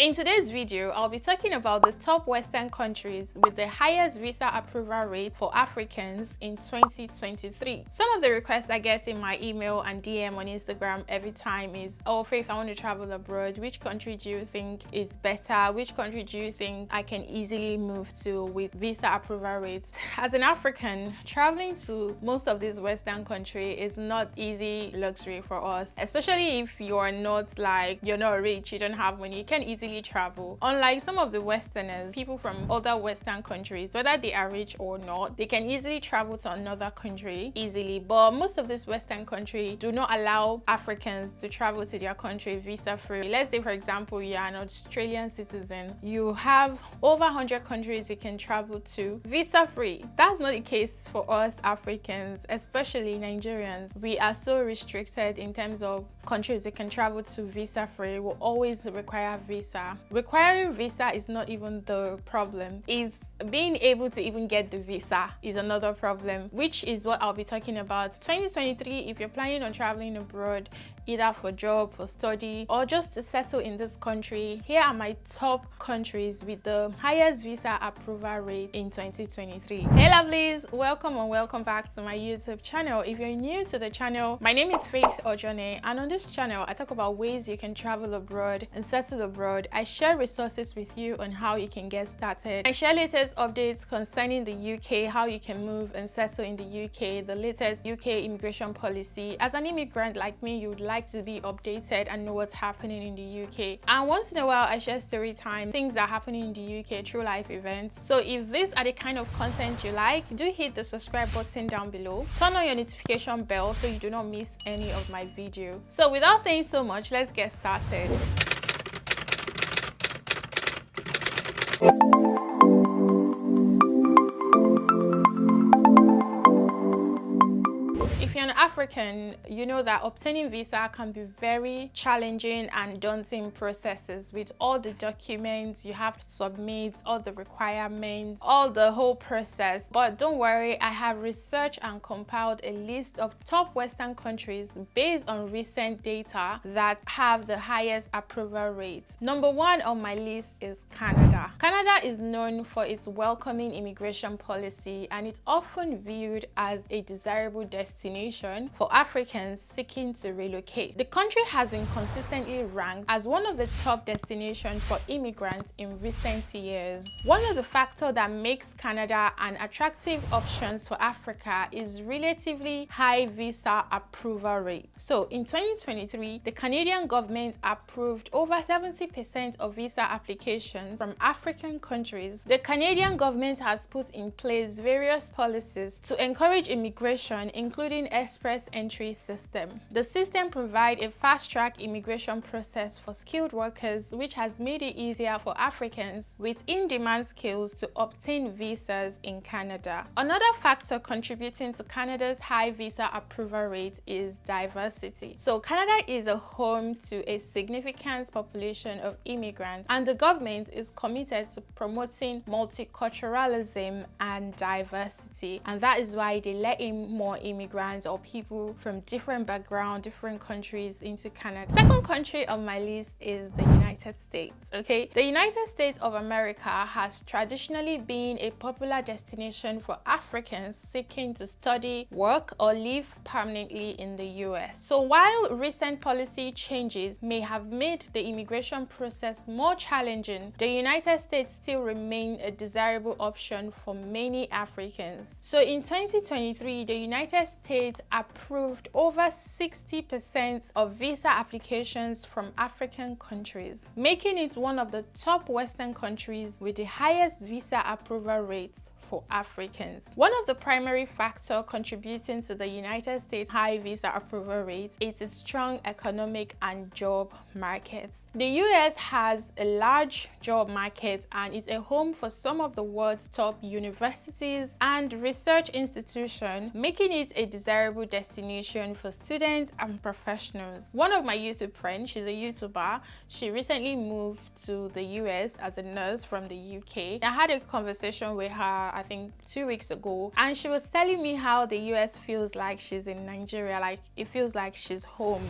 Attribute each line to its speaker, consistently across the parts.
Speaker 1: In today's video, I'll be talking about the top Western countries with the highest visa approval rate for Africans in 2023. Some of the requests I get in my email and DM on Instagram every time is, oh Faith, I want to travel abroad. Which country do you think is better? Which country do you think I can easily move to with visa approval rates? As an African, traveling to most of these Western countries is not easy luxury for us, especially if you're not rich, you don't have money, you can easily travel. Unlike some of the Westerners, people from other Western countries, whether they are rich or not, they can easily travel to another country easily. But most of these Western countries do not allow Africans to travel to their country visa free. Let's say, for example, you are an Australian citizen, you have over 100 countries you can travel to visa free. That's not the case for us Africans, especially Nigerians. We are so restricted in terms of countries you can travel to visa free. Will always require visa. Requiring visa is not even the problem. Is being able to even get the visa is another problem, which is what I'll be talking about. 2023, if you're planning on traveling abroad, either for job, for study, or just to settle in this country, here are my top countries with the highest visa approval rate in 2023. Hey lovelies, welcome and welcome back to my YouTube channel. If you're new to the channel, my name is FaithOjone, and on this channel I talk about ways you can travel abroad and settle abroad. I share resources with you on how you can get started. I share latest updates concerning the UK, how you can move and settle in the UK, the latest UK immigration policy. As an immigrant like me, you would like to be updated and know what's happening in the UK. And once in a while I share story time, things that are happening in the UK, true life events. So if these are the kind of content you like, do hit the subscribe button down below, turn on your notification bell so you do not miss any of my video. So without saying so much, let's get started. If you're an African, you know that obtaining visa can be very challenging and daunting processes with all the documents you have to submit, all the requirements, all the whole process. But don't worry, I have researched and compiled a list of top Western countries based on recent data that have the highest approval rate. Number one on my list is Canada. Canada is known for its welcoming immigration policy, and it's often viewed as a desirable destination for Africans seeking to relocate. The country has been consistently ranked as one of the top destinations for immigrants in recent years. One of the factors that makes Canada an attractive option for Africa is relatively high visa approval rate. So in 2023, the Canadian government approved over 70% of visa applications from African countries. The Canadian government has put in place various policies to encourage immigration, including express entry system. The system provides a fast-track immigration process for skilled workers, which has made it easier for Africans with in-demand skills to obtain visas in Canada. Another factor contributing to Canada's high visa approval rate is diversity. So Canada is a home to a significant population of immigrants, and the government is committed to promoting multiculturalism and diversity, and that is why they let in more immigrants or people from different backgrounds, different countries into Canada. Second country on my list is the United States. Okay, the United States of America has traditionally been a popular destination for Africans seeking to study, work, or live permanently in the US. So while recent policy changes may have made the immigration process more challenging, the United States still remains a desirable option for many Africans. So in 2023, the United States approved over 60% of visa applications from African countries, making it one of the top Western countries with the highest visa approval rates for Africans. One of the primary factors contributing to the United States high visa approval rate is its strong economic and job markets. The US has a large job market and is a home for some of the world's top universities and research institutions, making it a desirable destination for students and professionals. One of my YouTube friends, she's a YouTuber, she recently moved to the US as a nurse from the UK. I had a conversation with her I think 2 weeks ago, and she was telling me how the US feels like she's in Nigeria, like it feels like she's home.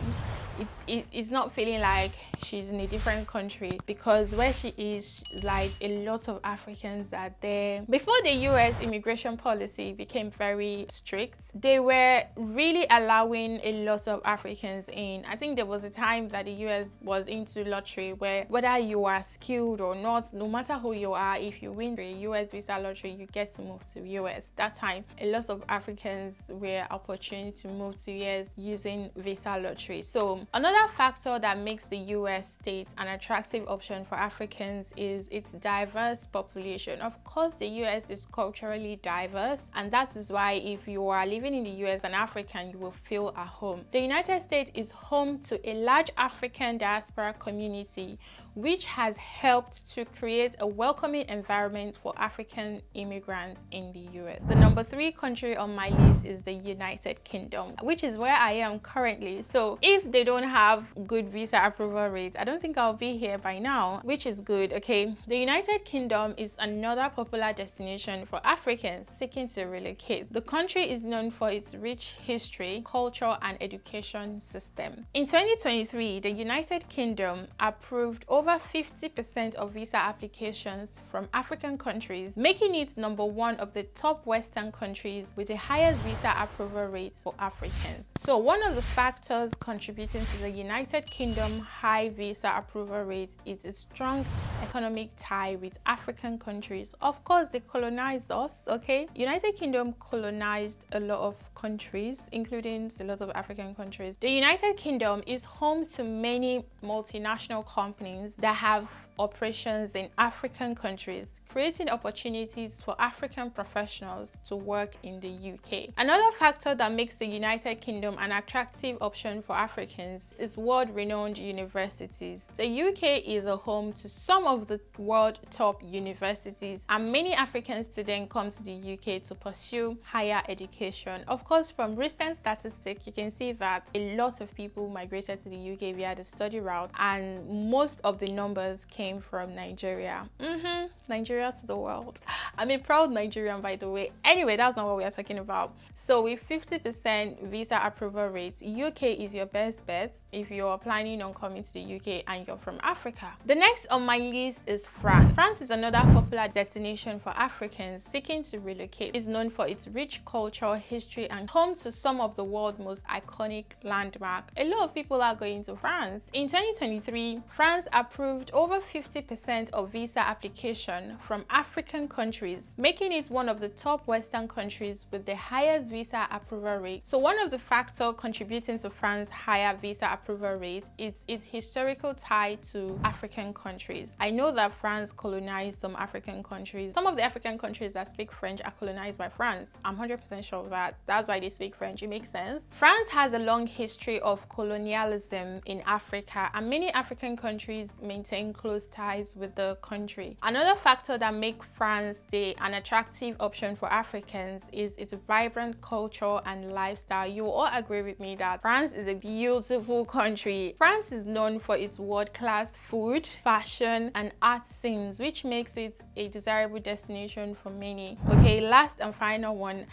Speaker 1: it's not feeling like she's in a different country, because where she is, like, a lot of Africans are there. Before the US immigration policy became very strict, they were really allowing a lot of Africans in. I think there was a time that the US was into lottery, where whether you are skilled or not, no matter who you are, if you win the US visa lottery, you get to move to US. That time, a lot of Africans were opportunity to move to US using visa lottery. So another factor that makes the US state an attractive option for Africans is its diverse population. Of course, the US is culturally diverse, and that is why if you are living in the US as an African, you will feel at home. The United States is home to a large African diaspora community, which has helped to create a welcoming environment for African immigrants in the US. The number 3 country on my list is the United Kingdom, which is where I am currently. So if they don't have good visa approval rates, I don't think I'll be here by now, which is good. Okay, the United Kingdom is another popular destination for Africans seeking to relocate. The country is known for its rich history, culture, and education system. In 2023, the United Kingdom approved over 50% of visa applications from African countries, making it number 1 of the top Western countries with the highest visa approval rates for Africans. So one of the factors contributing to the United Kingdom high visa approval rate is its strong economic tie with African countries. Of course, they colonized us, okay? United Kingdom colonized a lot of countries, including a lot of African countries. The United Kingdom is home to many multinational companies that have operations in African countries, creating opportunities for African professionals to work in the UK. Another factor that makes the United Kingdom an attractive option for Africans is world-renowned universities. The UK is a home to some of the world top universities, and many African students come to the UK to pursue higher education. Of course, from recent statistics, you can see that a lot of people migrated to the UK via the study route, and most of the numbers came from Nigeria. Nigeria to the world. I'm a proud Nigerian, by the way. Anyway, that's not what we are talking about. So with 50% visa approval rate, UK is your best bet if you're planning on coming to the UK and you're from Africa. The next on my list is France. France is another popular destination for Africans seeking to relocate. It's known for its rich culture, history, and home to some of the world's most iconic landmarks. A lot of people are going to France. In 2023, France approved over 50% of visa application from African countries, making it one of the top Western countries with the highest visa approval rate. So one of the factors contributing to France's higher visa approval rate is its historical tie to African countries. I know that France colonized some African countries. Some of the African countries that speak French are colonized by France. I'm 100% sure of that. That's why they speak French. It makes sense. France has a long history of colonialism in Africa, and many African countries maintain close ties with the country. Another factor that makes France an attractive option for Africans is its vibrant culture and lifestyle. You will all agree with me that France is a beautiful country. France is known for its world-class food, fashion, and art scenes, which makes it a desirable destination for many. Okay, last and final one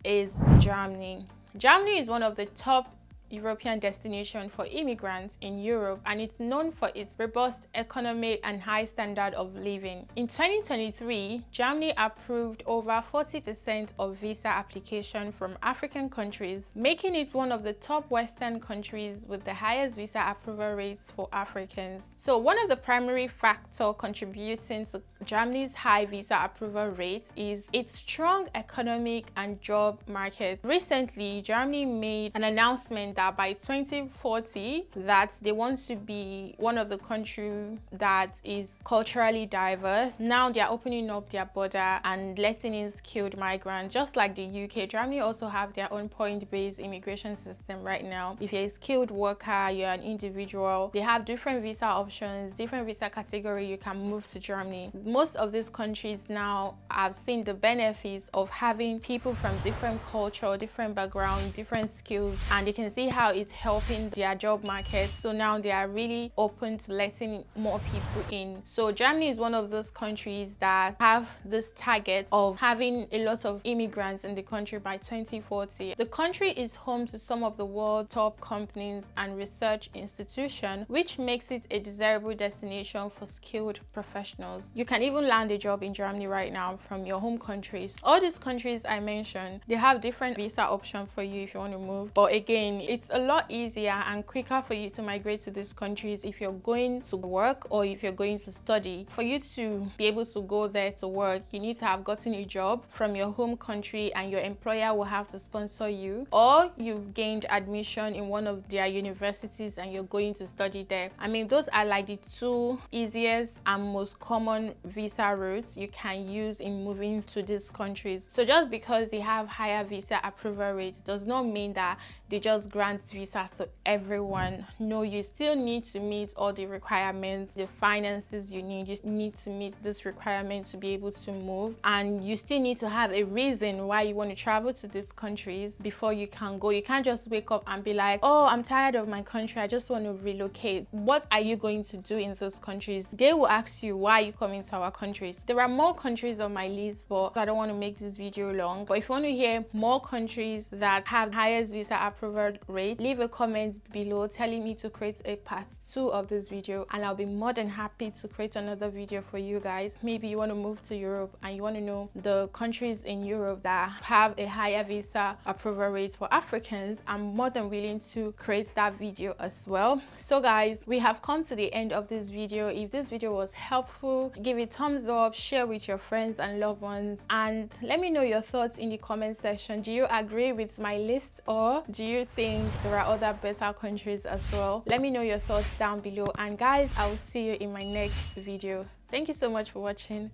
Speaker 1: is Germany. Germany is one of the top European destination for immigrants in Europe, and it's known for its robust economy and high standard of living. In 2023, Germany approved over 40% of visa application from African countries, making it one of the top Western countries with the highest visa approval rates for Africans. So one of the primary factors contributing to Germany's high visa approval rate is its strong economic and job market. Recently, Germany made an announcement that by 2040 that they want to be one of the countries that is culturally diverse. Now they are opening up their border and letting in skilled migrants, just like the UK. Germany also have their own point-based immigration system right now. If you're a skilled worker, you're an individual, they have different visa options, different visa category you can move to Germany. Most of these countries now have seen the benefits of having people from different culture, different background, different skills, and you can see see how it's helping their job market. So now they are really open to letting more people in. So Germany is one of those countries that have this target of having a lot of immigrants in the country by 2040. The country is home to some of the world's top companies and research institutions, which makes it a desirable destination for skilled professionals. You can even land a job in Germany right now from your home countries. All these countries I mentioned, they have different visa options for you if you want to move. But again, it's a lot easier and quicker for you to migrate to these countries if you're going to work or if you're going to study. For you to be able to go there to work, you need to have gotten a job from your home country and your employer will have to sponsor you, or you've gained admission in one of their universities and you're going to study there. I mean, those are like the two easiest and most common visa routes you can use in moving to these countries. So just because they have higher visa approval rates does not mean that they just grant visa to everyone. No, you still need to meet all the requirements, the finances you need. You need to meet this requirement to be able to move, and you still need to have a reason why you want to travel to these countries before you can go. You can't just wake up and be like, oh, I'm tired of my country, I just want to relocate. What are you going to do in those countries? They will ask you, why are you coming to our countries? There are more countries on my list, but I don't want to make this video long. But if you want to hear more countries that have highest visa approval rate, leave a comment below telling me to create a part 2 of this video, and I'll be more than happy to create another video for you guys. Maybe you want to move to Europe and you want to know the countries in Europe that have a higher visa approval rate for Africans. I'm more than willing to create that video as well. So guys, we have come to the end of this video. If this video was helpful, give it a thumbs up, share with your friends and loved ones, and let me know your thoughts in the comment section. Do you agree with my list, or do you think there are other better countries as well? Let me know your thoughts down below, and guys, I will see you in my next video. Thank you so much for watching.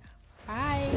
Speaker 1: Bye.